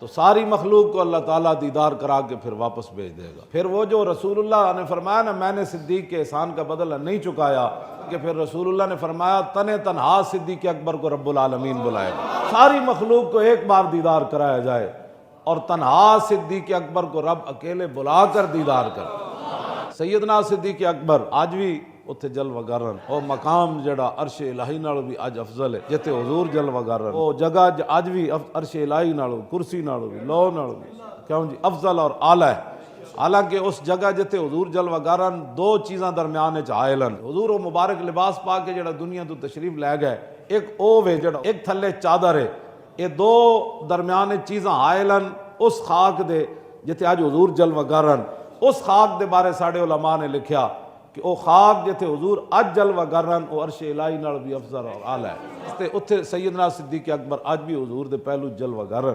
تو ساری مخلوق کو اللہ تعالیٰ دیدار کرا کے پھر واپس بھیج دے گا۔ پھر وہ جو رسول اللہ نے فرمایا نا میں نے صدیق کے احسان کا بدلہ نہیں چکایا، کہ پھر رسول اللہ نے فرمایا تنہا صدیق اکبر کو رب العالمین بلائے گا۔ ساری مخلوق کو ایک بار دیدار کرایا جائے اور تنہا صدیق اکبر کو رب اکیلے بلا کر دیدار کر۔ سیدنا صدیق اکبر آج بھی اتھے جلوہ گرن، او مقام جڑا عرش الہی نالوں بھی اج افضل ہے جتے حضور جلوہ گرن، او جگہ اج بھی عرش الہی نالوں، کرسی نالوں بھی، لو نالوں بھی کیوں جی افضل اور اعلیٰ ہے۔ حالانکہ اس جگہ جتے حضور جلوہ گرن دو چیزاں درمیان چاہلن، حضور و مبارک لباس پا کے جڑا دنیا تو تشریف لے گئے، ایک اووے جڑا ایک تھلے چادر ہے، یہ دو درمیان چیزاں آئلن اس خاک دے جتے آج حضور جلوہ گرن۔ اس خاک دے بارے ساڑے علماء نے لکھیا کہ او خاک جتے حضور اج جلوہ گرن او عرش الہی نال بھی افضل اور اعلیٰ ہے۔ اتھے سیدنا صدیق اکبر اج بھی حضور دے پہلو جلوہ گرن۔